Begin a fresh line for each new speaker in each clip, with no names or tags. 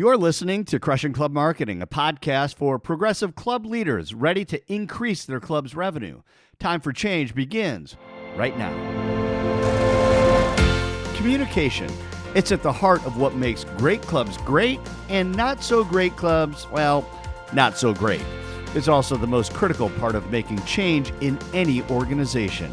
You're listening to Crushing Club Marketing, a podcast for progressive club leaders ready to increase their club's revenue. Time for change begins right now. Communication. It's at the heart of what makes great clubs great and not so great clubs, well, not so great. It's also the most critical part of making change in any organization.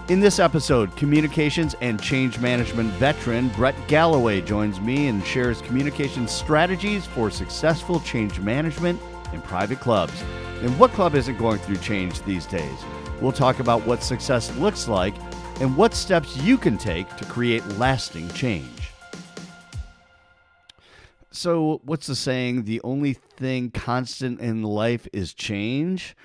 In this episode, Communications and Change Management veteran Bret Galloway joins me and shares communication strategies for successful change management in private clubs. And what club isn't going through change these days? We'll talk about what success looks like and what steps you can take to create lasting change. So, what's the saying? The only thing constant in life is change?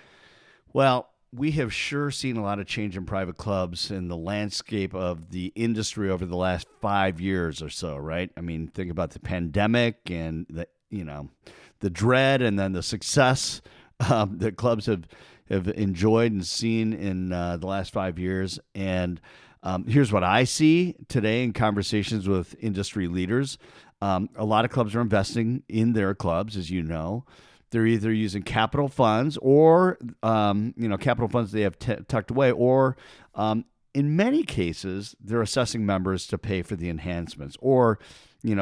Well, we have sure seen a lot of change in private clubs in the landscape of the industry over the last 5 years or so, right? I mean, think about the pandemic and the dread and then the success that clubs have enjoyed and seen in the last 5 years. And here's what I see today in conversations with industry leaders. A lot of clubs are investing in their clubs, as you know. They're either using capital funds or, capital funds they have tucked away, or in many cases, they're assessing members to pay for the enhancements or,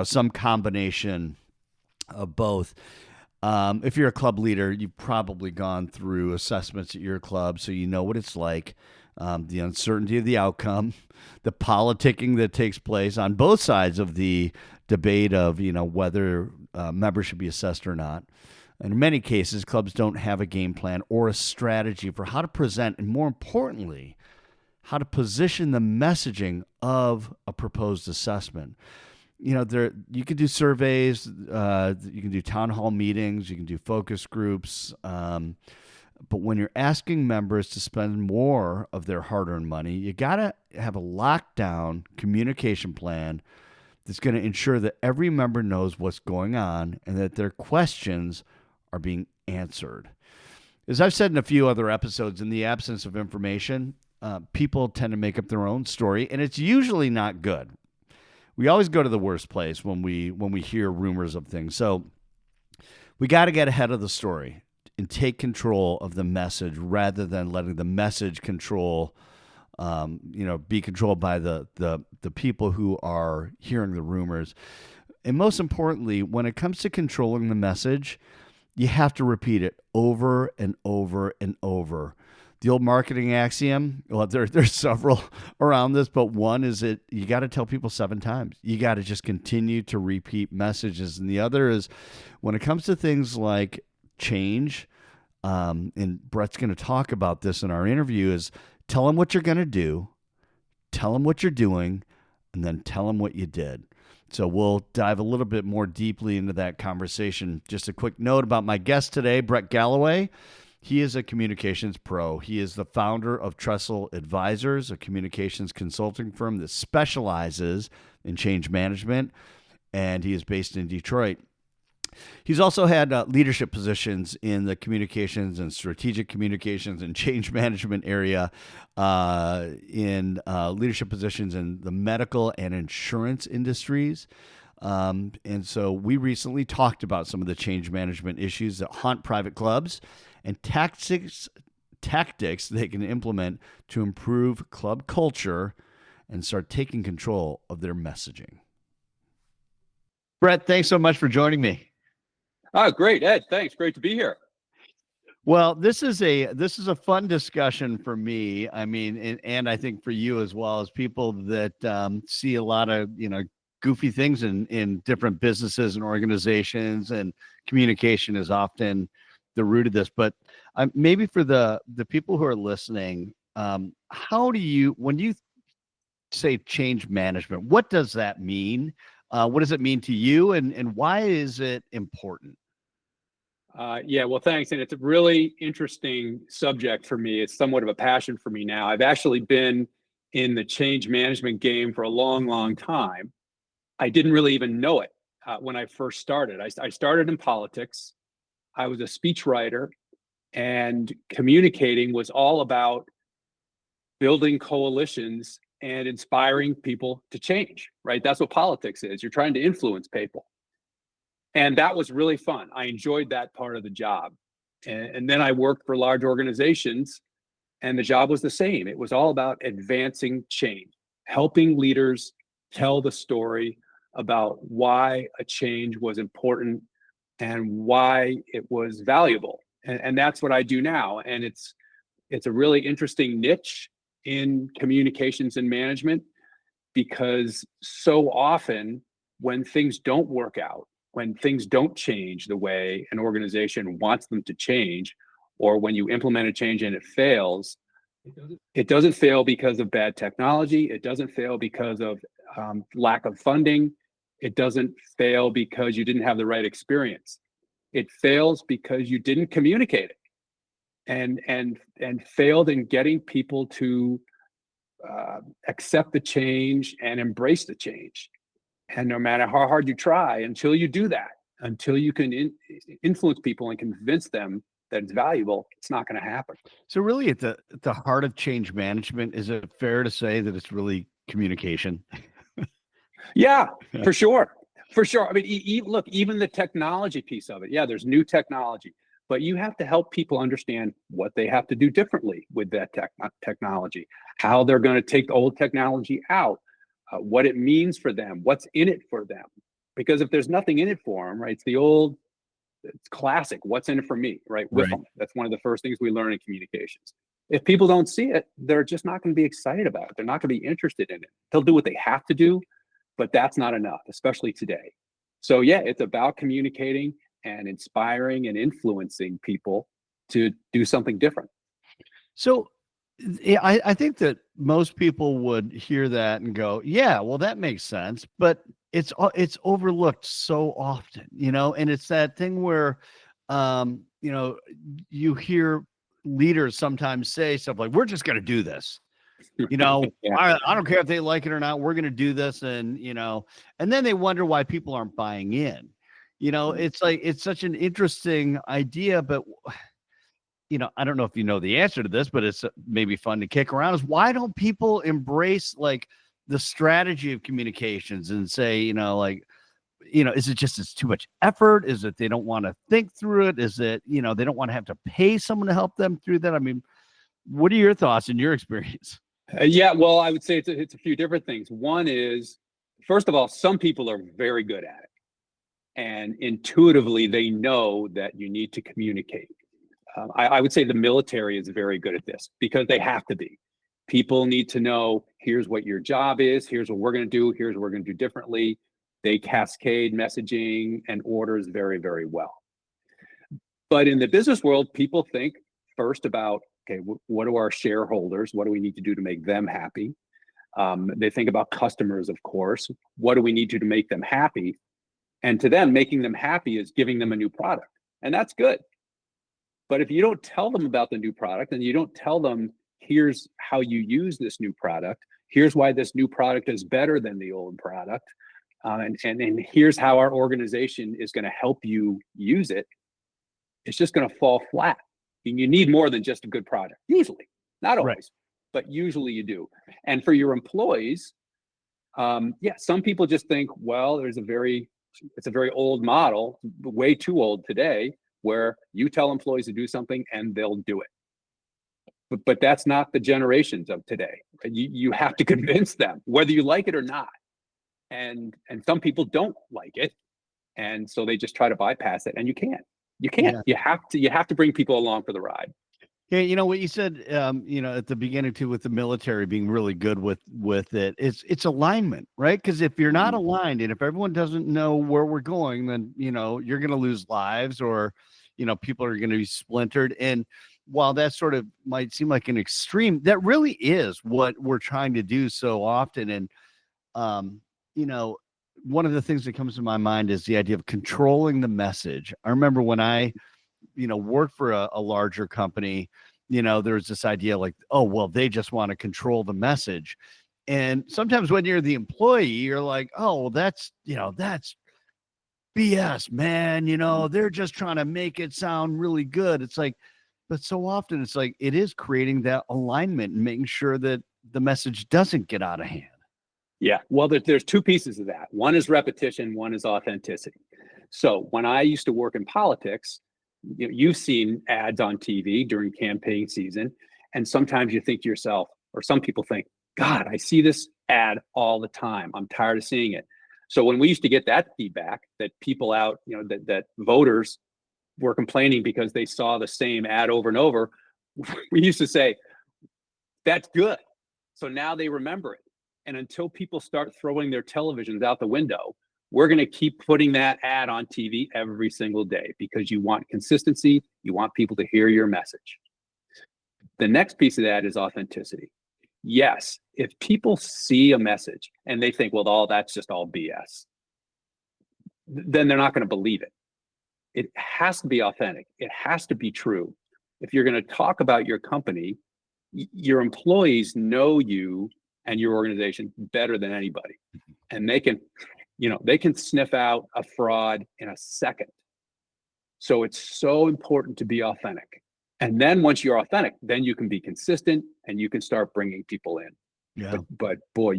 some combination of both. If you're a club leader, you've probably gone through assessments at your club, so you know what it's like, the uncertainty of the outcome, the politicking that takes place on both sides of the debate of, whether members should be assessed or not. In many cases, clubs don't have a game plan or a strategy for how to present and, more importantly, how to position the messaging of a proposed assessment. You can do surveys, you can do town hall meetings, you can do focus groups, but when you're asking members to spend more of their hard-earned money, you got to have a lockdown communication plan that's going to ensure that every member knows what's going on and that their questions are being answered. As I've said in a few other episodes, in the absence of information, people tend to make up their own story, and it's usually not good. We always go to the worst place when we hear rumors of things. So we got to get ahead of the story and take control of the message rather than letting the message control, be controlled by the people who are hearing the rumors. And most importantly, when it comes to controlling the message, you have to repeat it over and over and over. The old marketing axiom, well, there's several around this, but one is that you got to tell people 7 times. You got to just continue to repeat messages. And the other is when it comes to things like change, and Bret's going to talk about this in our interview, is tell them what you're going to do, tell them what you're doing, and then tell them what you did. So we'll dive a little bit more deeply into that conversation. Just a quick note about my guest today, Bret Galloway. He is a communications pro. He is the founder of Trestle Advisors, a communications consulting firm that specializes in change management, and he is based in Detroit. He's also had leadership positions in the communications and strategic communications and change management area, in leadership positions in the medical and insurance industries. And so we recently talked about some of the change management issues that haunt private clubs and tactics they can implement to improve club culture and start taking control of their messaging. Bret, thanks so much for joining me.
Oh, great, Ed. Thanks. Great to be here.
Well, this is a fun discussion for me. I mean, and I think for you as well, as people that see a lot of goofy things in different businesses and organizations, and communication is often the root of this. But maybe for the people who are listening, how do you, when you say change management, what does that mean? What does it mean to you, and why is it important?
Well, thanks. And it's a really interesting subject for me. It's somewhat of a passion for me now. I've actually been in the change management game for a long, long time. I didn't really even know it when I first started. I started in politics. I was a speechwriter, and communicating was all about building coalitions and inspiring people to change, right? That's what politics is. You're trying to influence people. And that was really fun. I enjoyed that part of the job. And then I worked for large organizations, and the job was the same. It was all about advancing change, helping leaders tell the story about why a change was important and why it was valuable. And that's what I do now. And it's a really interesting niche in communications and management, because so often when things don't work out, when things don't change the way an organization wants them to change, or when you implement a change and it fails, it doesn't fail because of bad technology. It doesn't fail because of lack of funding. It doesn't fail because you didn't have the right experience. It fails because you didn't communicate it, and failed in getting people to accept the change and embrace the change. And no matter how hard you try, until you do that, until you can influence people and convince them that it's valuable, it's not going to happen.
So really at the heart of change management, is it fair to say that it's really communication?
Yeah, for sure. For sure. I mean, look, even the technology piece of it. Yeah, there's new technology, but you have to help people understand what they have to do differently with that technology, how they're going to take the old technology out, what it means for them, what's in it for them. Because if there's nothing in it for them, right, it's classic, what's in it for me, right?
Right.
That's one of the first things we learn in communications. If people don't see it, they're just not going to be excited about it. They're not going to be interested in it. They'll do what they have to do, but that's not enough, especially today. So yeah, it's about communicating and inspiring and influencing people to do something different.
So I think that most people would hear that and go, yeah, well, that makes sense. But it's overlooked so often, and it's that thing where, you hear leaders sometimes say stuff like, we're just going to do this.
Yeah.
I don't care if they like it or not. We're going to do this. And, and then they wonder why people aren't buying in. It's like, it's such an interesting idea, but I don't know if you know the answer to this, but it's maybe fun to kick around, is why don't people embrace like the strategy of communications and say, is it just it's too much effort? Is it they don't want to think through it? Is it, they don't want to have to pay someone to help them through that? I mean, what are your thoughts and your experience?
Yeah, well, I would say it's a few different things. One is, first of all, some people are very good at it, and intuitively they know that you need to communicate. I would say the military is very good at this because they have to be. People need to know, here's what your job is, here's what we're going to do, here's what we're going to do differently. They cascade messaging and orders very, very well. But in the business world, people think first about, okay, what do our shareholders, what do we need to do to make them happy? They think about customers, of course. What do we need to make them happy? And to them, making them happy is giving them a new product. And that's good. But if you don't tell them about the new product, and you don't tell them, here's how you use this new product, here's why this new product is better than the old product, and here's how our organization is going to help you use it, it's just going to fall flat. And you need more than just a good product, usually, not always, right, but usually you do. And for your employees, some people just think, well, it's a very old model, way too old today, where you tell employees to do something and they'll do it. But that's not the generations of today. You have to convince them, whether you like it or not. And some people don't like it, and so they just try to bypass it. And you can't. Yeah. You have to bring people along for the ride.
Yeah, what you said, at the beginning too, with the military being really good with it, it's alignment, right? Because if you're not aligned, and if everyone doesn't know where we're going, then you're going to lose lives, or people are going to be splintered. And while that sort of might seem like an extreme, that really is what we're trying to do so often. And one of the things that comes to my mind is the idea of controlling the message. I remember when I worked for a larger company, there's this idea like, oh, well, they just want to control the message. And sometimes when you're the employee, you're like, oh, well, that's BS, man. They're just trying to make it sound really good. It's like, but so often it's like, it is creating that alignment and making sure that the message doesn't get out of hand.
Yeah, well, there's two pieces of that. One is repetition, one is authenticity. So when I used to work in politics, you've seen ads on TV during campaign season, and sometimes you think to yourself, or some people think, God, I see this ad all the time. I'm tired of seeing it. So when we used to get that feedback that people out, that voters were complaining because they saw the same ad over and over, we used to say, that's good. So now they remember it. And until people start throwing their televisions out the window, we're going to keep putting that ad on TV every single day because you want consistency. You want people to hear your message. The next piece of that is authenticity. Yes, if people see a message and they think, well, that's just all BS, then they're not going to believe it. It has to be authentic. It has to be true. If you're going to talk about your company, your employees know you and your organization better than anybody. And they can sniff out a fraud in a second. So it's so important to be authentic. And then once you're authentic, then you can be consistent and you can start bringing people in.
Yeah.
But boy,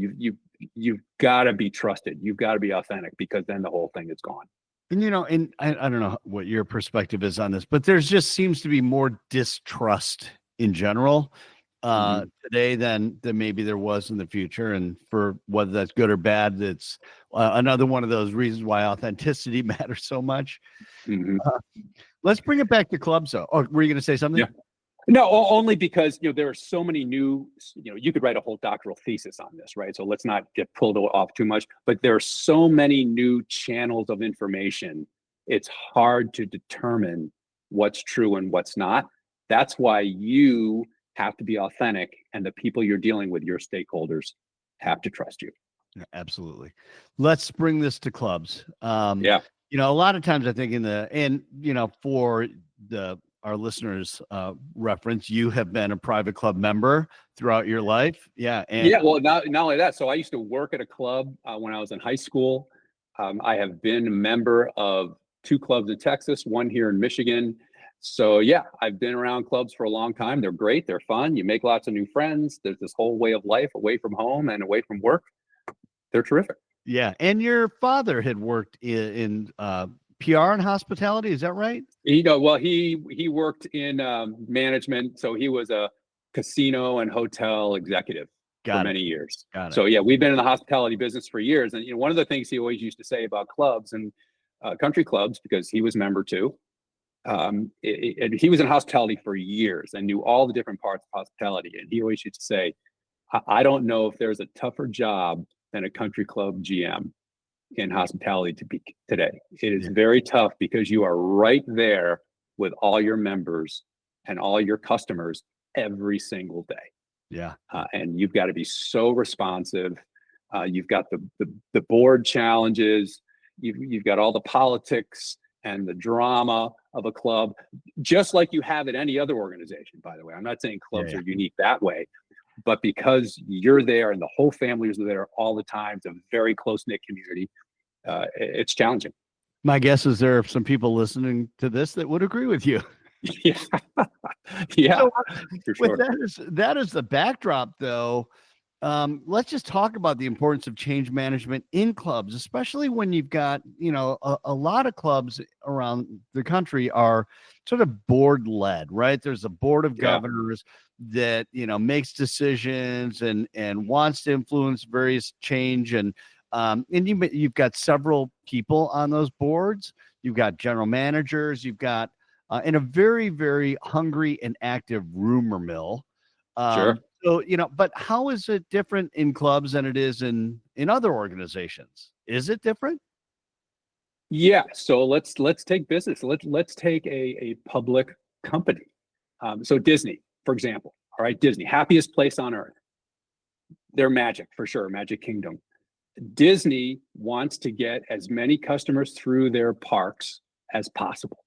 you've got to be trusted. You've got to be authentic, because then the whole thing is gone.
And I don't know what your perspective is on this, but there's just seems to be more distrust in general today than maybe there was in the future. And for whether that's good or bad, that's another one of those reasons why authenticity matters so much. Let's bring it back to clubs, though. Oh, were you going to say something?
Yeah. No, only because there are so many new. You could write a whole doctoral thesis on this, right? So let's not get pulled off too much. But there are so many new channels of information. It's hard to determine what's true and what's not. That's why you have to be authentic, and the people you're dealing with, your stakeholders, have to trust you.
Absolutely. Let's bring this to clubs.
Yeah.
A lot of times I think for our listeners reference, you have been a private club member throughout your life. Yeah.
Well, not only that. So I used to work at a club when I was in high school. I have been a member of 2 clubs in Texas, 1 here in Michigan. So yeah, I've been around clubs for a long time. They're great. They're fun. You make lots of new friends. There's this whole way of life away from home and away from work. They're terrific.
Yeah. And your father had worked in PR and hospitality. Is that right?
Well, he worked in management. So he was a casino and hotel executive for many years. So yeah, we've been in the hospitality business for years. And one of the things he always used to say about clubs and country clubs, because he was member too, he was in hospitality for years and knew all the different parts of hospitality. And he always used to say, I don't know if there's a tougher job than a country club GM in hospitality to be today. It is very tough because you are right there with all your members and all your customers every single day.
Yeah.
And you've got to be so responsive. You've got the board challenges. You've got all the politics and the drama of a club, just like you have at any other organization, by the way. I'm not saying clubs are unique that way, but because you're there and the whole family is there all the time, it's a very close-knit community. It's challenging.
My guess is there are some people listening to this that would agree with you.
Yeah. So, for sure.
That is the backdrop, though. Let's just talk about the importance of change management in clubs, especially when you've got, a lot of clubs around the country are sort of board led, right? There's a board of governors that, makes decisions and wants to influence various change. And you've got several people on those boards. You've got general managers. You've got and a very, very hungry and active rumor mill.
Sure.
So, but how is it different in clubs than it is in other organizations? Is it different?
Yeah. So let's take business. Let's take a public company. So Disney, for example. All right, Disney, happiest place on earth. They're magic for sure, Magic Kingdom. Disney wants to get as many customers through their parks as possible.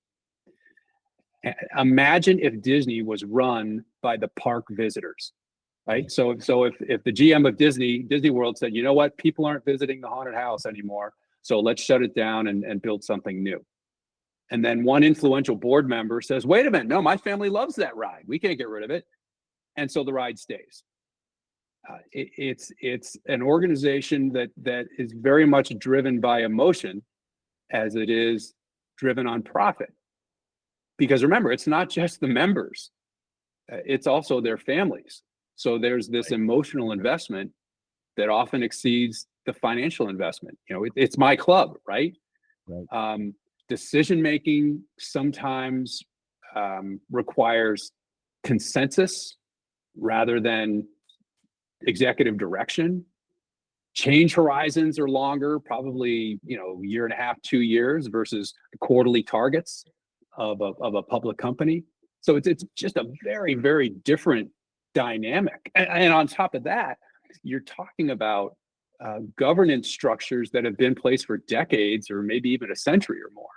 Imagine if Disney was run by the park visitors, right? So if the GM of Disney World said, you know what, people aren't visiting the haunted house anymore, so let's shut it down and build something new. And then one influential board member says, wait a minute, no, my family loves that ride. We can't get rid of it. And so the ride stays. It's an organization that is very much driven by emotion, as it is driven on profit. Because remember, it's not just the members, it's also their families. So there's this emotional investment that often exceeds the financial investment. It's my club, right? Decision making sometimes requires consensus rather than executive direction. Change horizons are longer, probably year and a half, 2 years versus quarterly targets of a public company. So it's just a very, very different dynamic. And on top of that, you're talking about governance structures that have been in place for decades or maybe even a century or more,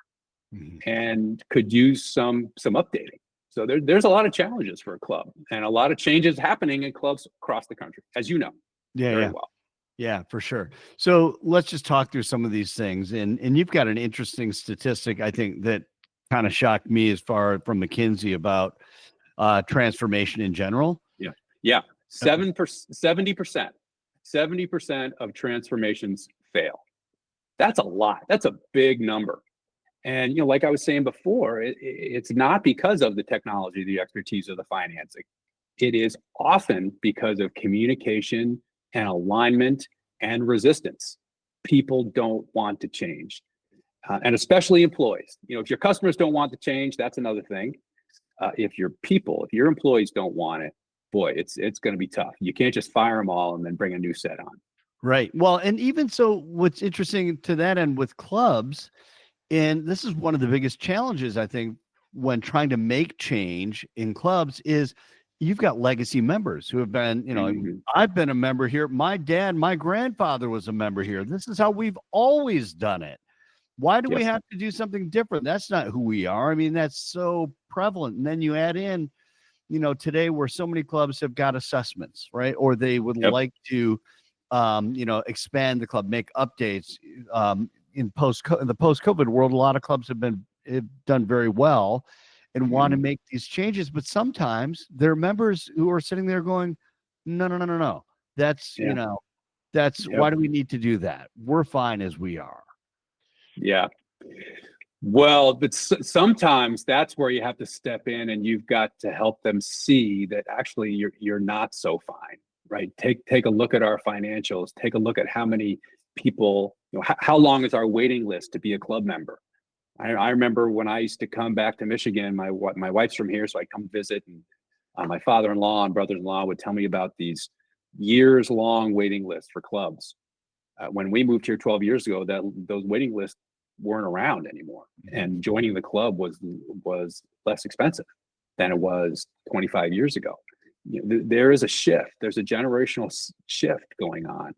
and could use some updating. So there's a lot of challenges for a club and a lot of changes happening in clubs across the country, as you know very well.
Yeah, for sure. So let's just talk through some of these things. And you've got an interesting statistic, I think, that kind of shocked me as far from McKinsey about transformation in general.
Yeah. 70% of transformations fail. That's a lot. That's a big number. And, like I was saying before, it's not because of the technology, the expertise, or the financing. It is often because of communication and alignment and resistance. People don't want to change. And especially employees. If your customers don't want to change, that's another thing. If your employees don't want it, boy, it's going to be tough. You can't just fire them all and then bring a new set on.
Right. Well, and even so, what's interesting to that end with clubs, and this is one of the biggest challenges, I think, when trying to make change in clubs, is you've got legacy members who have been, I've been a member here. My dad, my grandfather was a member here. This is how we've always done it. Why do we have to do something different? That's not who we are. I mean, that's so prevalent. And then you add in, today where so many clubs have got assessments, right? Or they would like to, expand the club, make updates. In the post-COVID world, a lot of clubs have done very well and want to make these changes. But sometimes there are members who are sitting there going, no. That's, why do we need to do that? We're fine as we are.
Yeah. Well, but sometimes that's where you have to step in and you've got to help them see that actually you're not so fine, right? Take a look at our financials. Take a look at how many people, how long is our waiting list to be a club member? I remember when I used to come back to Michigan, my wife's from here, so I come visit, and my father-in-law and brother-in-law would tell me about these years-long waiting lists for clubs. When we moved here 12 years ago, those waiting lists weren't around anymore, and joining the club was less expensive than it was 25 years ago. There is a shift. There's a generational shift going on.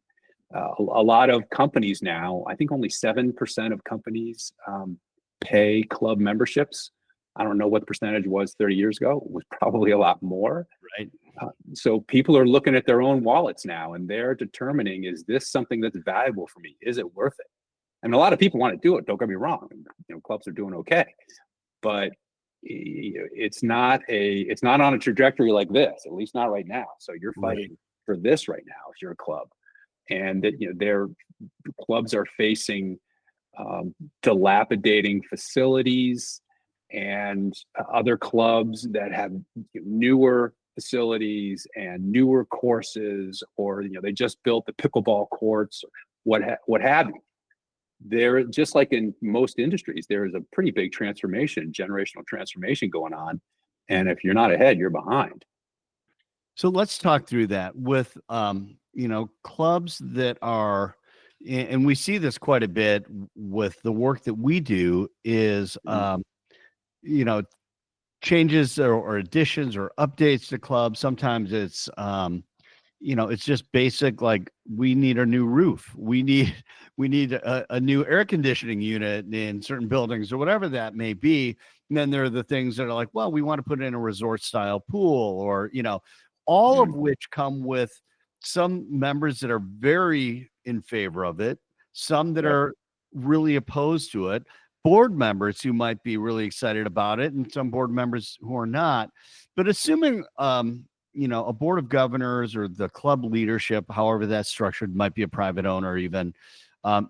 A lot of companies now, I think only 7% of companies pay club memberships. I don't know what the percentage was 30 years ago. It was probably a lot more.
Right.
So people are looking at their own wallets now, and they're determining, is this something that's valuable for me? Is it worth it? And a lot of people want to do it. Don't get me wrong. Clubs are doing okay, but it's not on a trajectory like this, at least not right now. So you're fighting for this right now if you're a club, and that their clubs are facing dilapidating facilities, and other clubs that have newer facilities and newer courses, or they just built the pickleball courts, what have you. There, just like in most industries, there is a pretty big generational transformation going on, and if you're not ahead, you're behind.
So let's talk through that with clubs that are, and we see this quite a bit with the work that we do, is changes or additions or updates to clubs. Sometimes it's it's just basic, like we need a new roof, we need a new air conditioning unit in certain buildings or whatever that may be. And then there are the things that are like, well, we want to put in a resort style pool, or all of which come with some members that are very in favor of it, some that are really opposed to it, board members who might be really excited about it, and some board members who are not. But assuming a board of governors or the club leadership, however that's structured, might be a private owner even,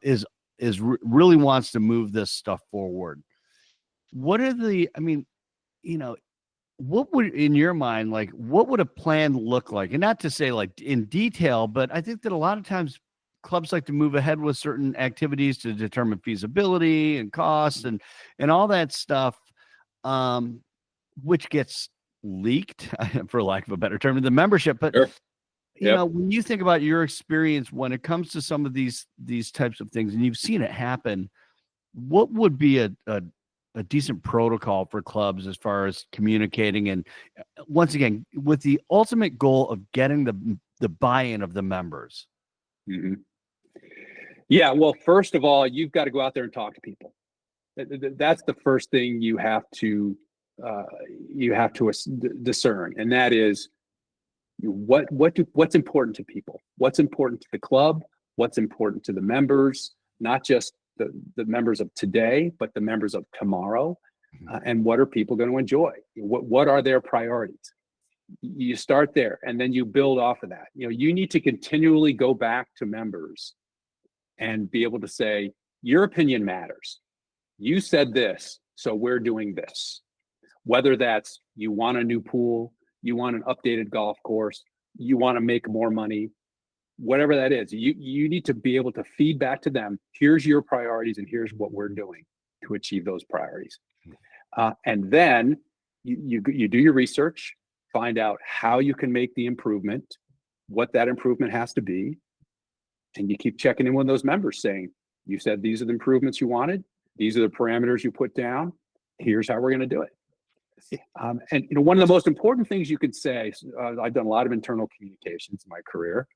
is really wants to move this stuff forward. What are what would, in your mind, like, what would a plan look like? And not to say like in detail, but I think that a lot of times clubs like to move ahead with certain activities to determine feasibility and costs and all that stuff, which gets leaked, for lack of a better term, in the membership. But
Sure.
when you think about your experience when it comes to some of these types of things, and you've seen it happen, what would be a decent protocol for clubs as far as communicating, and once again, with the ultimate goal of getting the buy-in of the members?
Mm-hmm. Yeah, well, first of all, you've got to go out there and talk to people. That's the first thing you have to discern, and that is what's important to people, what's important to the club, what's important to the members, not just the members of today, but the members of tomorrow, and what are people going to enjoy? What are their priorities? You start there, and then you build off of that. You need to continually go back to members and be able to say, your opinion matters. You said this, so we're doing this. Whether that's you want a new pool, you want an updated golf course, you want to make more money, whatever that is, you need to be able to feed back to them, here's your priorities and here's what we're doing to achieve those priorities. And then you do your research, find out how you can make the improvement, what that improvement has to be, and you keep checking in with those members saying, you said these are the improvements you wanted, these are the parameters you put down, here's how we're going to do it. And one of the most important things you could say, I've done a lot of internal communications in my career.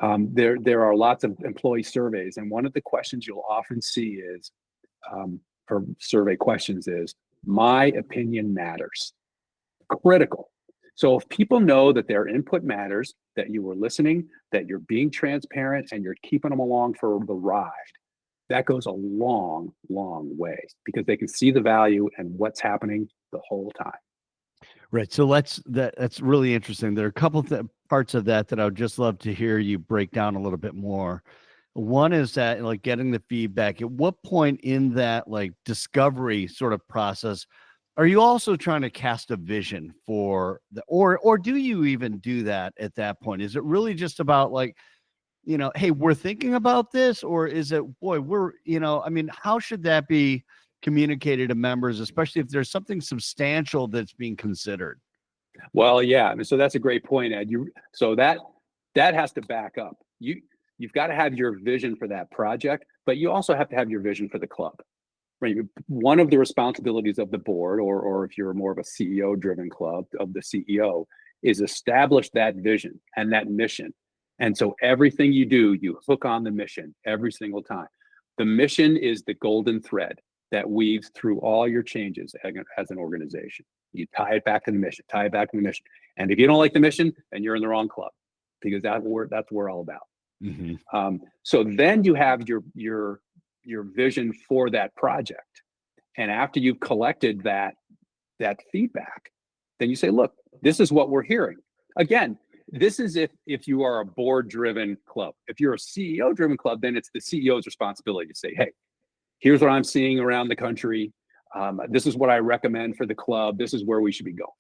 There are lots of employee surveys, and one of the questions you'll often see is, or survey questions is, my opinion matters. Critical. So if people know that their input matters, that you were listening, that you're being transparent, and you're keeping them along for the ride, that goes a long, long way, because they can see the value and what's happening the whole time.
Right. So that's really interesting. There are a couple parts of that I would just love to hear you break down a little bit more. One is that, like, getting the feedback. At what point in that, like, discovery sort of process are you also trying to cast a vision for or do you even do that at that point? Is it really just about, like, hey, we're thinking about this, or is it, boy, how should that be communicated to members, especially if there's something substantial that's being considered?
Well, yeah. I mean, so that's a great point, Ed. So that has to back up. You've got to have your vision for that project, but you also have to have your vision for the club. Right. One of the responsibilities of the board, or if you're more of a CEO-driven club, of the CEO, is establish that vision and that mission. And so everything you do, you hook on the mission every single time. The mission is the golden thread that weaves through all your changes as an organization. You tie it back to the mission, tie it back to the mission. And if you don't like the mission, then you're in the wrong club, because that's what we're all about. Mm-hmm. So then you have your vision for that project. And after you've collected that feedback, then you say, look, this is what we're hearing. Again, this is if you are a board-driven club. If you're a CEO-driven club, then it's the CEO's responsibility to say, hey, here's what I'm seeing around the country. This is what I recommend for the club. This is where we should be going.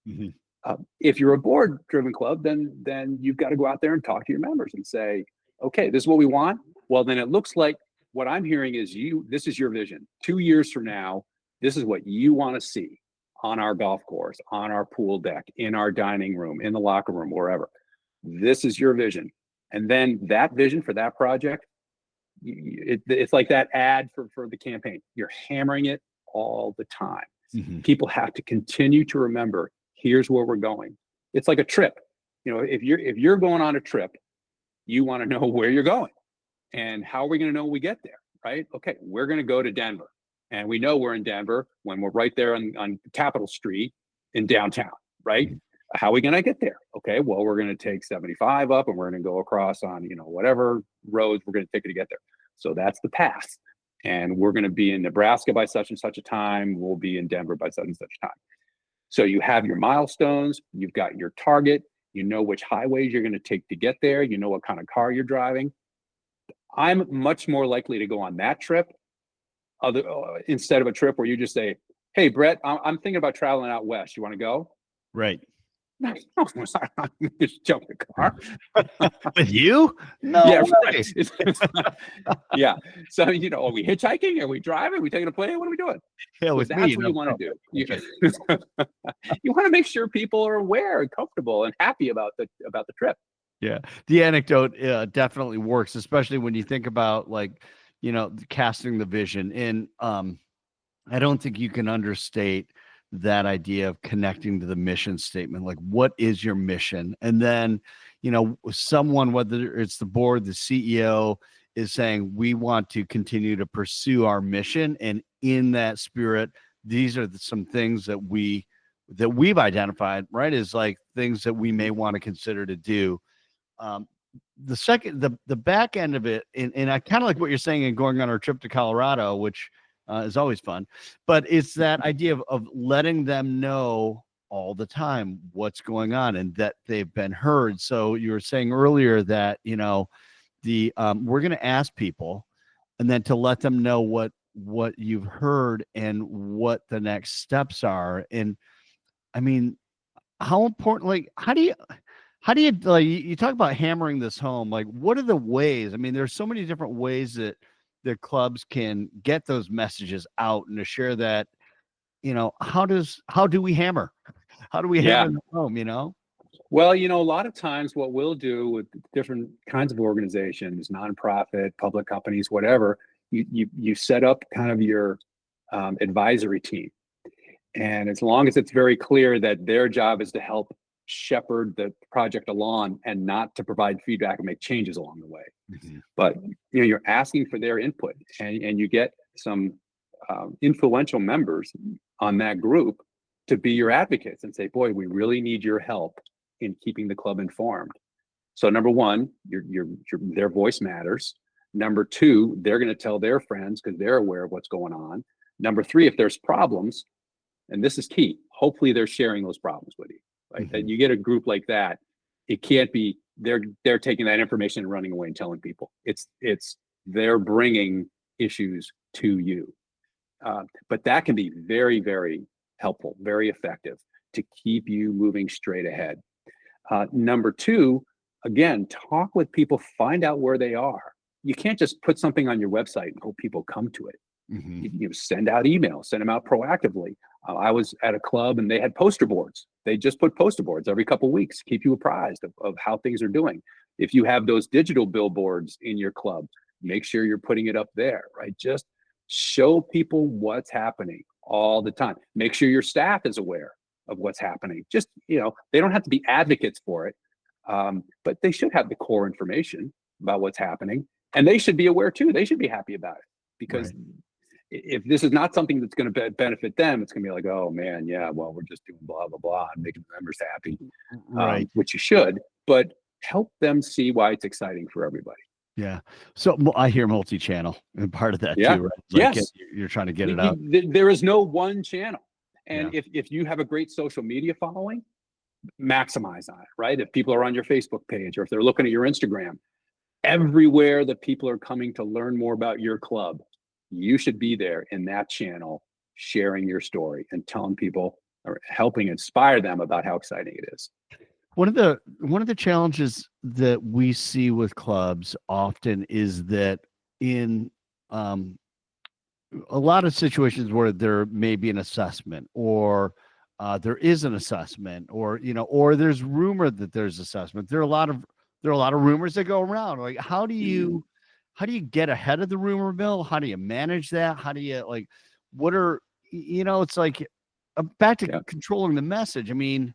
Mm-hmm. If you're a board-driven club, then you've got to go out there and talk to your members and say, okay, this is what we want. Well, then it looks like what I'm hearing is this is your vision. 2 years from now, this is what you want to see on our golf course, on our pool deck, in our dining room, in the locker room, wherever. This is your vision. And then that vision for that project, it's like that ad for the campaign. You're hammering it all the time. Mm-hmm. People have to continue to remember, here's where we're going. It's like a trip. If you're going on a trip, you want to know where you're going. And how are we going to know when we get there, right? Okay, we're going to go to Denver. And we know we're in Denver when we're right there on Capitol Street in downtown, right? Mm-hmm. How are we going to get there? Okay, well, we're going to take 75 up, and we're going to go across on, whatever roads we're going to take to get there. So that's the path. And we're going to be in Nebraska by such and such a time. We'll be in Denver by such and such a time. So you have your milestones, you've got your target, you know which highways you're going to take to get there, you know what kind of car you're driving. I'm much more likely to go on that trip instead of a trip where you just say, hey, Brett, I'm thinking about traveling out west. You want to go?
Right.
No, just jump in the car.
With you? No
Yeah,
way.
right. Yeah. So, are we hitchhiking? Are we driving? Are we taking a plane? What are we doing?
Yeah,
So
with me.
that's what you want to do. You want to make sure people are aware and comfortable and happy about the trip.
Yeah, the anecdote definitely works, especially when you think about casting the vision. And I don't think you can understate that idea of connecting to the mission statement. Like, what is your mission? And then, someone, whether it's the board, the CEO, is saying, we want to continue to pursue our mission. And in that spirit, these are some things that we've identified, right? Is like things that we may want to consider to do. The back end of it, and I kind of like what you're saying in going on our trip to Colorado, which is always fun, but it's that idea of letting them know all the time what's going on and that they've been heard. So you were saying earlier that, we're going to ask people and then to let them know what you've heard and what the next steps are. And I mean, how important, like, how do you like, you talk about hammering this home? Like, what are the ways? I mean, there's so many different ways that the clubs can get those messages out and to share that, how do we hammer? How do we
Yeah.
hammer them home,
Well, a lot of times what we'll do with different kinds of organizations, nonprofit, public companies, whatever, you set up kind of your advisory team. And as long as it's very clear that their job is to help shepherd the project along and not to provide feedback and make changes along the way.
Mm-hmm.
But you're asking for their input, and you get some influential members on that group to be your advocates and say, boy, we really need your help in keeping the club informed. So number one, their voice matters. Number two, they're going to tell their friends because they're aware of what's going on. Number three, if there's problems, and this is key, hopefully they're sharing those problems with you, right?
Mm-hmm.
That you get a group like that, it can't be they're taking that information and running away and telling people. It's they're bringing issues to you. But that can be very, very helpful, very effective to keep you moving straight ahead. Number two, again, talk with people, find out where they are. You can't just put something on your website and hope people come to it.
Mm-hmm.
You send out emails, send them out proactively. I was at a club and they had poster boards. They just put poster boards every couple of weeks, keep you apprised of how things are doing. If you have those digital billboards in your club, make sure you're putting it up there, right? Just show people what's happening all the time. Make sure your staff is aware of what's happening. Just, they don't have to be advocates for it, but they should have the core information about what's happening. And they should be aware too. They should be happy about it, because right. If this is not something that's going to benefit them, it's going to be like, oh man, yeah, well, we're just doing blah, blah, blah, and making the members happy,
right?
Which you should, but help them see why it's exciting for everybody.
Yeah. So I hear multi-channel and part of that
Yeah.
too, right? Like
yes.
You're trying to get it out.
There is no one channel. And
yeah.
if you have a great social media following, maximize on it, right? If people are on your Facebook page or if they're looking at your Instagram, everywhere that people are coming to learn more about your club, you should be there in that channel, sharing your story and telling people or helping inspire them about how exciting it is.
One of the challenges that we see with clubs often is that in a lot of situations where there may be an assessment or there is an assessment or or there's rumor that there's assessment. There are a lot of rumors that go around. Like, how do you get ahead of the rumor mill? How do you manage that? How do you what are it's like back to controlling the message. I mean,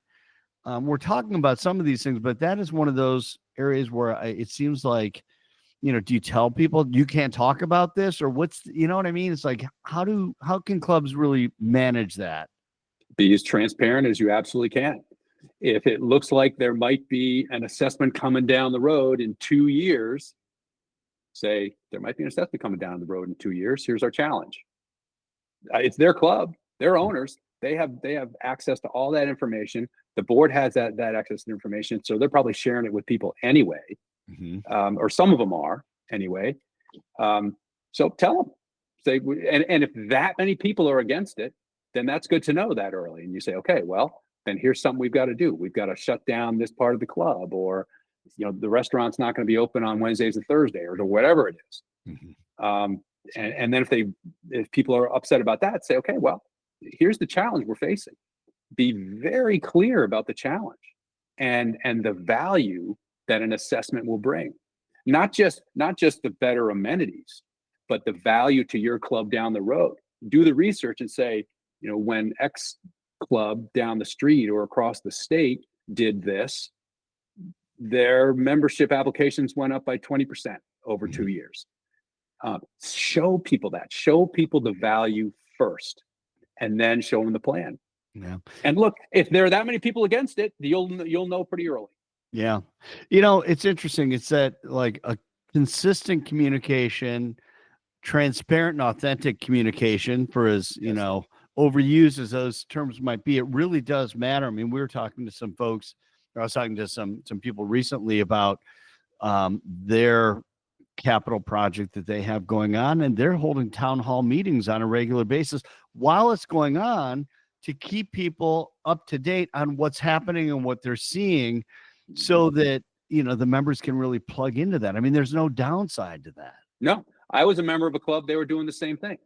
we're talking about some of these things, but that is one of those areas where it seems like, do you tell people you can't talk about this, or what's, what I mean? It's like, how can clubs really manage that?
Be as transparent as you absolutely can. If it looks like there might be an assessment coming down the road in 2 years, say there might be an assessment coming down the road in 2 years. Here's our challenge. It's their club, their owners. They have access to all that information. The board has that access to information, so they're probably sharing it with people anyway,
mm-hmm.
Or some of them are anyway. So tell them, say, and if that many people are against it, then that's good to know that early. And you say, okay, well, then here's something we've got to do. We've got to shut down this part of the club, or, the restaurant's not going to be open on Wednesdays and Thursdays, or whatever it is. And then if people are upset about that, say, okay, well, here's the challenge we're facing. Be very clear about the challenge and the value that an assessment will bring. Not just the better amenities, but the value to your club down the road. Do the research and say, when X club down the street or across the state did this, their membership applications went up by 20% over 2 years. Show people the value first, and then show them the plan.
Yeah.
And look, if there are that many people against it, you'll know pretty early.
Yeah. It's interesting. It's that, like, a consistent communication, transparent and authentic communication, for as, overused as those terms might be, it really does matter. I mean, we were talking to some folks, or I was talking to some people recently about their capital project that they have going on, and they're holding town hall meetings on a regular basis while it's going on, to keep people up to date on what's happening and what they're seeing, so that, the members can really plug into that. I mean, there's no downside to that.
No, I was a member of a club. They were doing the same thing.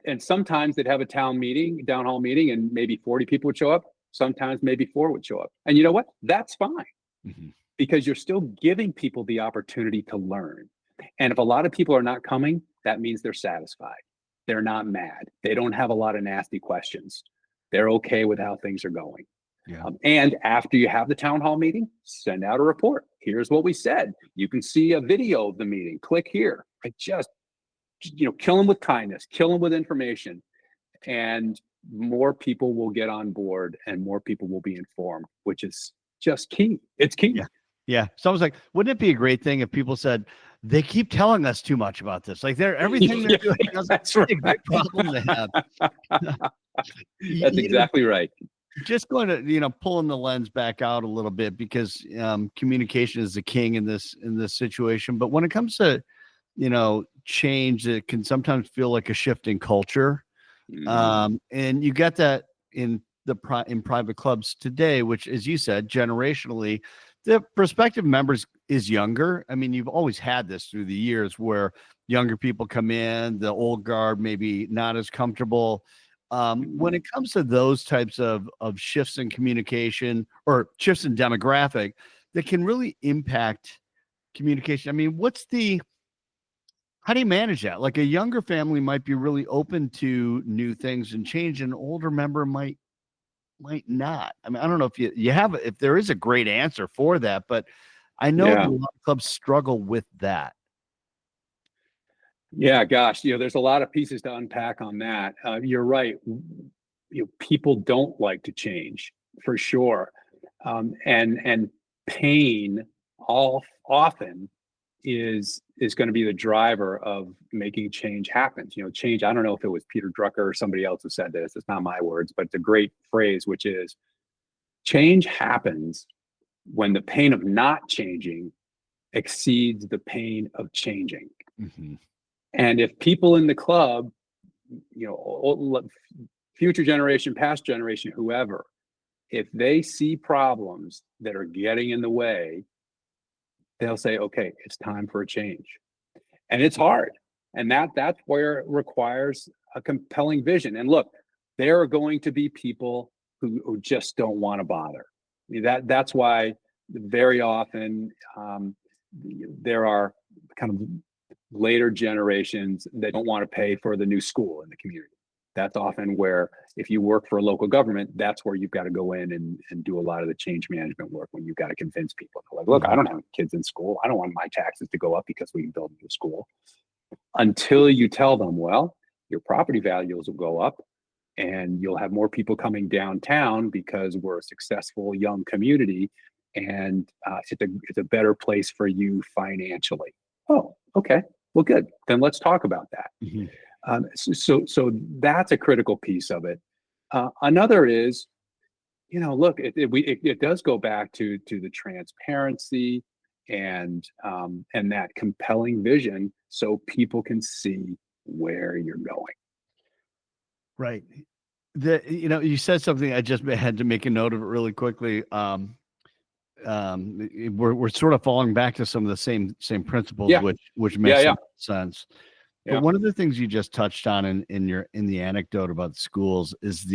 And sometimes they'd have a town hall meeting, and maybe 40 people would show up. Sometimes maybe 4 would show up. And you know what? That's fine, because you're still giving people the opportunity to learn. And if a lot of people are not coming, that means they're satisfied. They're not mad. They don't have a lot of nasty questions. They're okay with how things are going.
Yeah.
And after you have the town hall meeting, send out a report. Here's what we said. You can see a video of the meeting. Click here. Just, kill them with kindness, kill them with information, and more people will get on board, and more people will be informed, which is just key. It's key.
Yeah. Yeah. So I was like, wouldn't it be a great thing if people said, they keep telling us too much about this? Like, everything they're doing is a big problem to have.
That's exactly right.
Just going to, pulling the lens back out a little bit, because communication is the king in this situation. But when it comes to, change, it can sometimes feel like a shift in culture. And you get that in private clubs today, which, as you said, generationally, the prospective members is younger. I mean, you've always had this through the years, where younger people come in, the old guard maybe not as comfortable. When it comes to those types of shifts in communication, or shifts in demographic, that can really impact communication. I mean, how do you manage that? Like, a younger family might be really open to new things and change, and an older member might not. I mean, I don't know if if there is a great answer for that, but I know that a lot of clubs struggle with that.
Yeah, gosh, there's a lot of pieces to unpack on that. You're right. People don't like to change, for sure. And pain often is going to be the driver of making change happen. Change, I don't know if it was Peter Drucker or somebody else who said this, it's not my words, but it's a great phrase, which is, change happens when the pain of not changing exceeds the pain of changing. And if people in the club, future generation, past generation, whoever, if they see problems that are getting in the way, they'll say, okay, it's time for a change. And it's hard. And that's where it requires a compelling vision. And look, there are going to be people who just don't want to bother. I mean, that's why very often there are kind of later generations that don't want to pay for the new school in the community. That's often where, if you work for a local government, that's where you've got to go in and do a lot of the change management work, when you've got to convince people. Like, look, I don't have kids in school. I don't want my taxes to go up because we can build a new school. Until you tell them, well, your property values will go up and you'll have more people coming downtown because we're a successful young community, and it's a better place for you financially. Oh, okay. Well, good. Then let's talk about that. So that's a critical piece of it. Another is, look, it does go back to the transparency and that compelling vision so people can see where you're going.
Right. You said something. I just had to make a note of it really quickly. We're sort of falling back to some of the same principles,
Yeah.
which makes
Yeah.
some sense. But
Yeah.
one of the things you just touched on in the anecdote about the schools is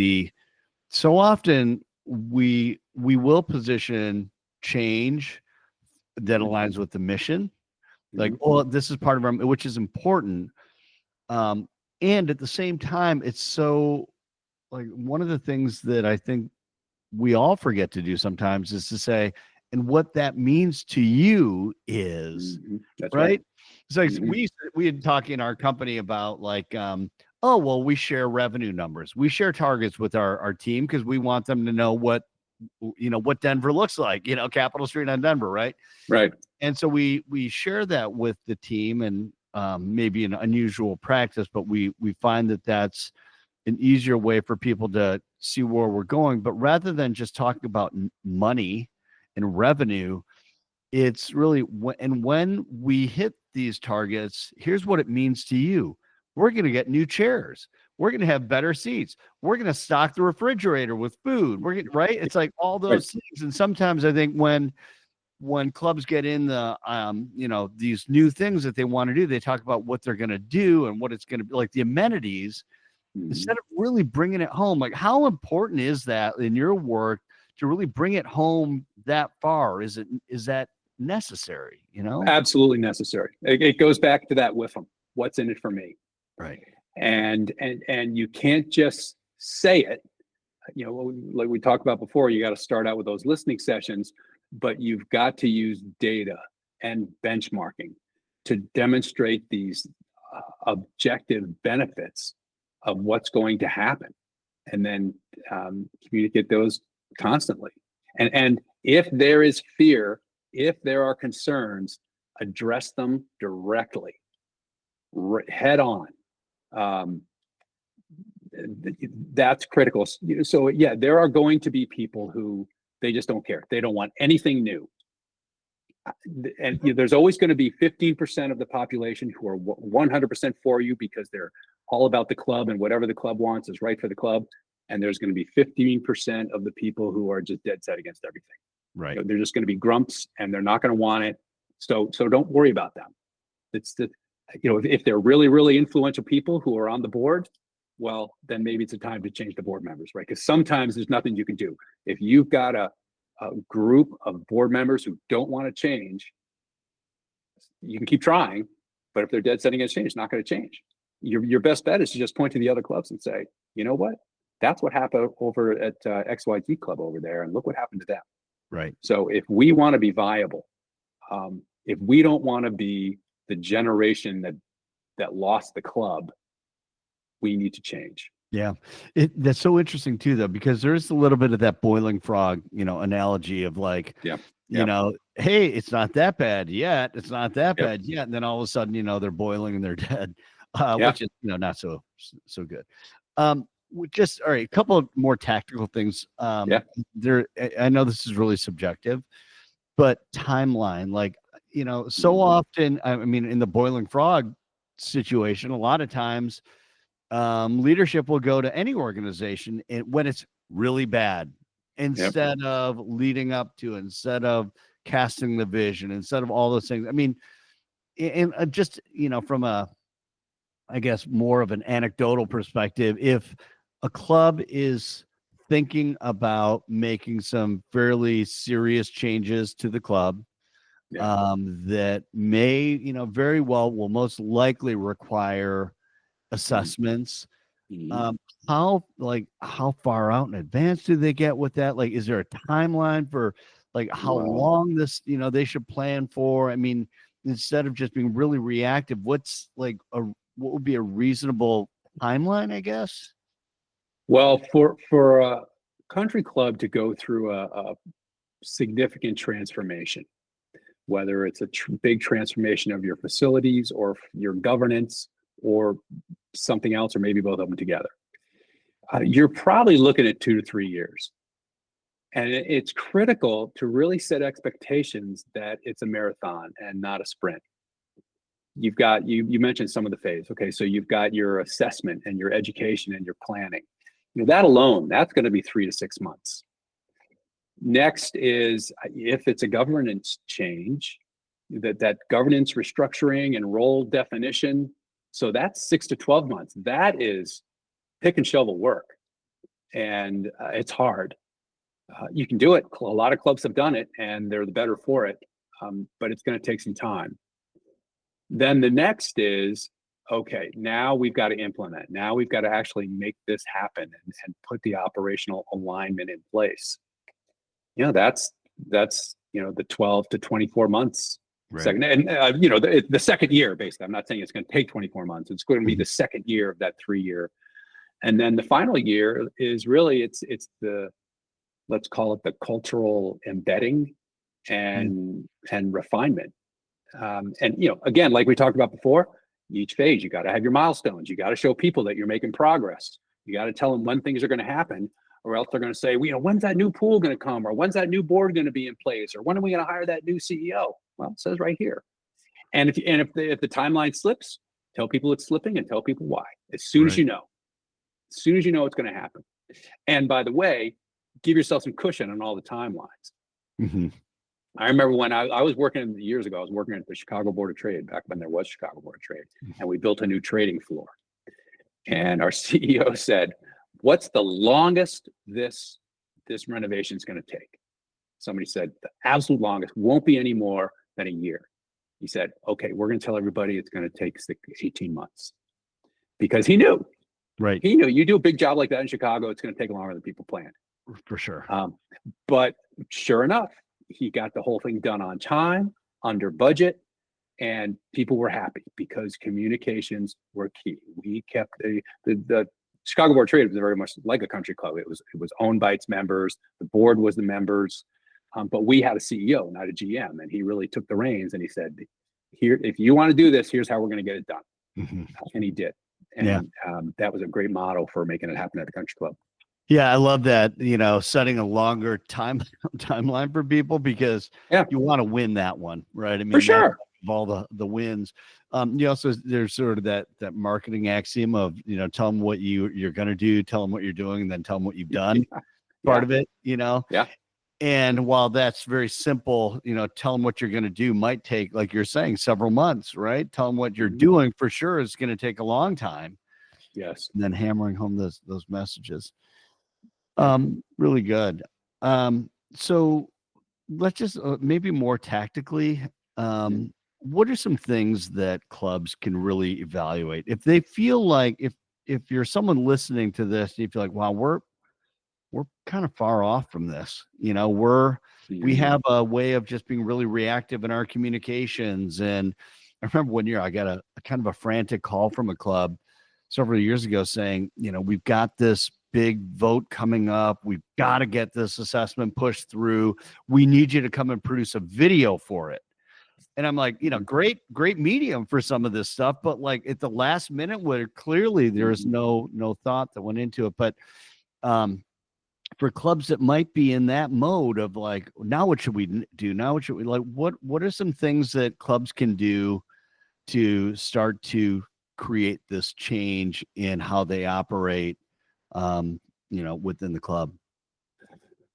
so often we will position change that aligns with the mission. Like,
Mhm.
oh, this is part of our, which is important. And at the same time, it's so like one of the things that I think we all forget to do sometimes is to say, and what that means to you is,
That's right.
right? It's like
Mhm.
we had talked in our company about like, oh, well, we share revenue numbers. We share targets with our team because we want them to know what Denver looks like, Capitol Street on Denver, right?
Right.
And so we share that with the team, and maybe an unusual practice, but we find that that's an easier way for people to see where we're going. But rather than just talking about money and revenue, it's really when we hit these targets, here's what it means to you. We're going to get new chairs. We're going to have better seats. We're going to stock the refrigerator with food. Right. It's like all
Right.
those things. And sometimes I think when clubs get in these new things that they want to do, they talk about what they're going to do and what it's going to be, like the amenities, instead of really bringing it home. Like, how important is that in your work to really bring it home that far? Is that necessary?
Absolutely necessary. It goes back to that with them. What's in it for me?
Right.
And you can't just say it. Like we talked about before, you got to start out with those listening sessions, but you've got to use data and benchmarking to demonstrate these objective benefits of what's going to happen, and then communicate those constantly. And if there is fear, if there are concerns, address them directly, head on. That's critical. So yeah, there are going to be people who they just don't care. They don't want anything new. And there's always going to be 15% of the population who are 100% for you because they're all about the club and whatever the club wants is right for the club. And there's going to be 15% of the people who are just dead set against everything.
Right.
They're just going to be grumps and they're not going to want it. So don't worry about them. It's if they're really, really influential people who are on the board, well, then maybe it's a time to change the board members, right? Because sometimes there's nothing you can do. If you've got a group of board members who don't want to change, you can keep trying, but if they're dead set against change, it's not going to change. Your best bet is to just point to the other clubs and say, you know what? That's what happened over at XYZ club over there, and look what happened to them.
Right.
So if we want to be viable, if we don't want to be the generation that lost the club, we need to change.
Yeah. That's so interesting too, though, because there's a little bit of that boiling frog, analogy of like, hey, it's not that bad yet. It's not that bad yet. And then all of a sudden, they're boiling and they're dead, which is, not so good. All right, a couple of more tactical things. I know this is really subjective, but timeline, like, so often, I mean, in the boiling frog situation, a lot of times, leadership will go to any organization when it's really bad, instead of leading up to, instead of casting the vision, instead of all those things. I mean, and just, from I guess, more of an anecdotal perspective, if a club is thinking about making some fairly serious changes to the club, that may, very well will most likely require assessments. How far out in advance do they get with that? Like, is there a timeline for like how long this, they should plan for? I mean, instead of just being really reactive, what's like what would be a reasonable timeline, I guess?
Well, for a country club to go through a significant transformation, whether it's a big transformation of your facilities or your governance or something else, or maybe both of them together, you're probably looking at 2 to 3 years. And it's critical to really set expectations that it's a marathon and not a sprint. You've got, you mentioned some of the phase. Okay, so you've got your assessment and your education and your planning. That alone, that's going to be 3 to 6 months. Next is, if it's a governance change, that governance restructuring and role definition. So that's 6 to 12 months. That is pick and shovel work, and it's hard. You can do it. A lot of clubs have done it, and they're the better for it, but it's going to take some time. Then the next is, okay, now we've got to implement. Now we've got to actually make this happen and put the operational alignment in place. That's the 12 to 24 months.
Right.
Second, and the second year, basically. I'm not saying it's going to take 24 months. It's going to be the second year of that 3-year, and then the final year is really it's the, let's call it the cultural embedding and refinement. And again, like we talked about before, each phase you got to have your milestones. You got to show people that you're making progress. You got to tell them when things are going to happen, or else they're going to say, when's that new pool going to come, or when's that new board going to be in place, or when are we going to hire that new CEO? Well, it says right here. And if the timeline slips, tell people it's slipping and tell people why. As soon as you know it's going to happen. And by the way, give yourself some cushion on all the timelines.
Mm-hmm.
I remember when I was working years ago, I was working at the Chicago Board of Trade, back when there was Chicago Board of Trade, and we built a new trading floor. And our CEO said, "What's the longest this renovation is going to take?" Somebody said, "The absolute longest won't be any more than a year." He said, "Okay, we're going to tell everybody it's going to take 18 months." Because he knew.
Right.
He knew you do a big job like that in Chicago, it's going to take longer than people planned.
For sure.
But sure enough, he got the whole thing done on time, under budget, and people were happy because communications were key. We kept the Chicago Board of Trade was very much like a country club. It was owned by its members. The board was the members, but we had a CEO, not a GM, and he really took the reins and he said, "Here, if you want to do this, here's how we're going to get it done." Mm-hmm. And he did. And that was a great model for making it happen at the country club.
Yeah, I love that, setting a longer timeline for people, because you want to win that one, right? I mean,
for sure.
Of all the wins. You also, there's sort of that marketing axiom of, tell them what you're going to do, tell them what you're doing, and then tell them what you've done. Part of it,
Yeah.
And while that's very simple, tell them what you're going to do might take, like you're saying, several months, right? Tell them what you're doing for sure is going to take a long time.
Yes.
And then hammering home those messages. Really good. So let's just maybe more tactically, what are some things that clubs can really evaluate if they feel like, if you're someone listening to this, you feel like, wow, we're kind of far off from this, we have a way of just being really reactive in our communications. And I remember one year I got a kind of a frantic call from a club several years ago saying, we've got this big vote coming up. We've got to get this assessment pushed through. We need you to come and produce a video for it. And I'm like, great medium for some of this stuff, but like at the last minute where clearly there is no thought that went into it. But for clubs that might be in that mode of like, now what should we do? Now what should we like? What are some things that clubs can do to start to create this change in how they operate, within the club?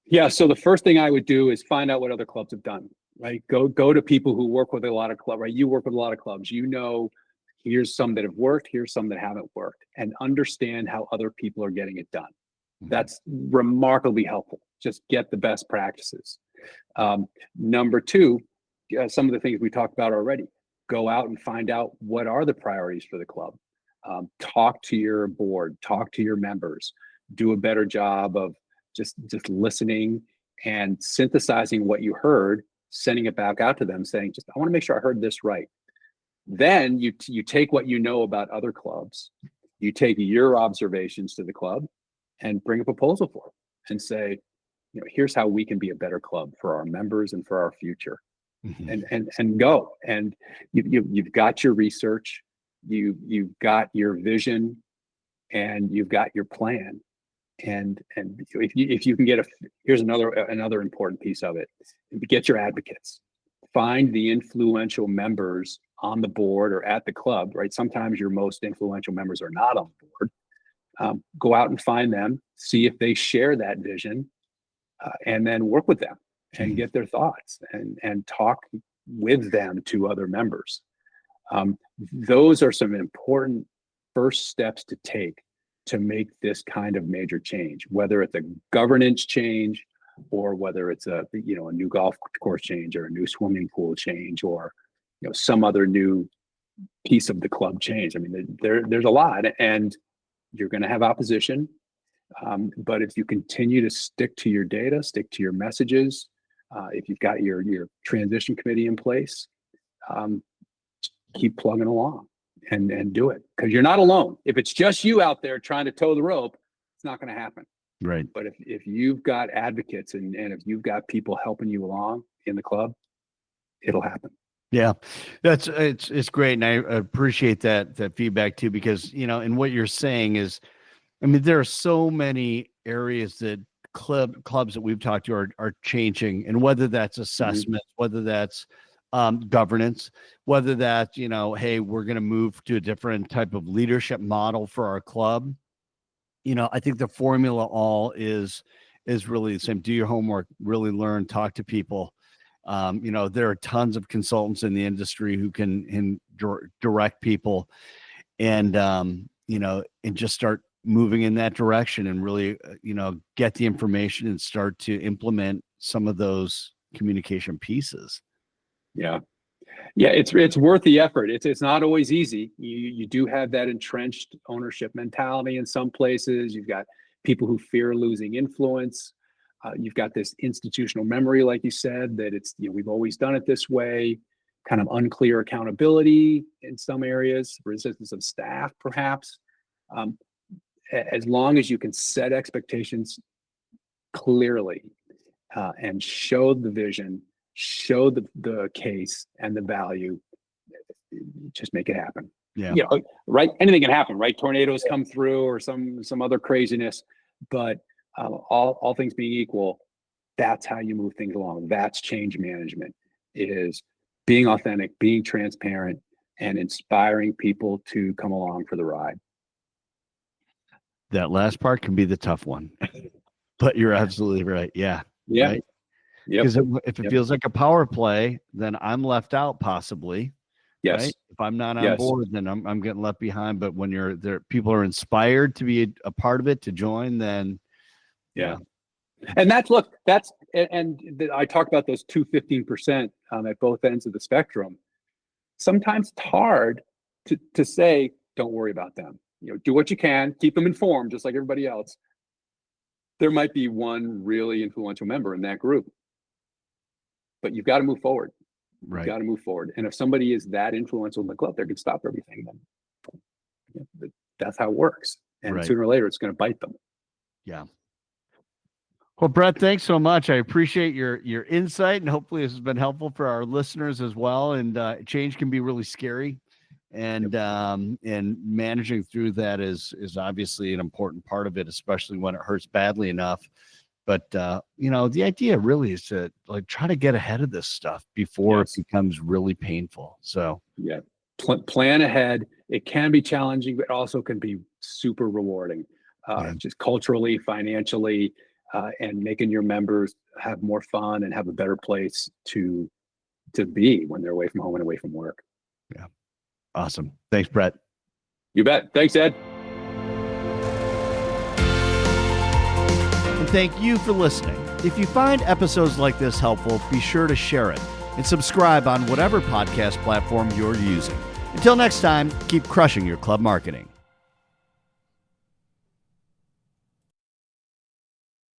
Yeah. So the first thing I would do is find out what other clubs have done, right? Go to people who work with a lot of clubs, right? You work with a lot of clubs, here's some that have worked, here's some that haven't worked, and understand how other people are getting it done. That's remarkably helpful. Just get the best practices. Number two, some of the things we talked about already, go out and find out what are the priorities for the club. Talk to your board, talk to your members, do a better job of just listening and synthesizing what you heard, sending it back out to them saying, I want to make sure I heard this right. Then you take what you know about other clubs, you take your observations to the club and bring a proposal for it and say, here's how we can be a better club for our members and for our future. And go. And you've got your research, you've got your vision, and you've got your plan. And if you can get here's another important piece of it. Get your advocates. Find the influential members on the board or at the club, right? Sometimes your most influential members are not on the board. Go out and find them, see if they share that vision, and then work with them and get their thoughts and talk with them to other members. Those are some important first steps to take to make this kind of major change, whether it's a governance change or whether it's a new golf course change or a new swimming pool change or some other new piece of the club change. I mean, there's a lot, and you're going to have opposition. But if you continue to stick to your data, stick to your messages, if you've got your transition committee in place, keep plugging along and do it, because you're not alone. If it's just you out there trying to toe the rope, it's not going to happen.
Right.
But if you've got advocates and if you've got people helping you along in the club, it'll happen.
Yeah, it's great. And I appreciate that feedback too, because, and what you're saying is, I mean, there are so many areas that clubs that we've talked to are changing, and whether that's assessment, whether that's governance, whether that's, hey, we're going to move to a different type of leadership model for our club. I think the formula all is really the same. Do your homework, really learn, talk to people. There are tons of consultants in the industry who can direct people and just start moving in that direction and really, get the information and start to implement some of those communication pieces.
Yeah. It's worth the effort. It's not always easy. You do have that entrenched ownership mentality in some places. You've got people who fear losing influence. You've got this institutional memory, like you said, that it's, we've always done it this way, kind of unclear accountability in some areas, resistance of staff, perhaps. As long as you can set expectations clearly and show the vision, show the case and the value, just make it happen.
Yeah.
Right. Anything can happen, right? Tornadoes come through or some other craziness, but all things being equal, that's how you move things along. That's change management, is being authentic, being transparent, and inspiring people to come along for the ride.
That last part can be the tough one, but you're absolutely right. Yeah.
Yeah.
Right?
Yep.
Because if it feels like a power play, then I'm left out possibly.
Yes.
Right? If I'm not on board, then I'm getting left behind. But when you're there, people are inspired to be a part of it, to join, then
and I talk about those 15% at both ends of the spectrum. Sometimes it's hard to say, don't worry about them. Do what you can, keep them informed, just like everybody else. There might be one really influential member in that group, but you've got to move forward.
Right.
You've got to move forward. And if somebody is that influential in the club, they can stop everything. Then that's how it works. And sooner or later, it's going to bite them.
Yeah. Well, Brett, thanks so much. I appreciate your insight, and hopefully this has been helpful for our listeners as well. And change can be really scary, and managing through that is obviously an important part of it, especially when it hurts badly enough. But the idea really is to try to get ahead of this stuff before it becomes really painful. So
plan ahead. It can be challenging, but also can be super rewarding, just culturally, financially. And making your members have more fun and have a better place to be when they're away from home and away from work.
Yeah. Awesome. Thanks, Brett.
You bet. Thanks, Ed.
And thank you for listening. If you find episodes like this helpful, be sure to share it and subscribe on whatever podcast platform you're using. Until next time, keep crushing your club marketing.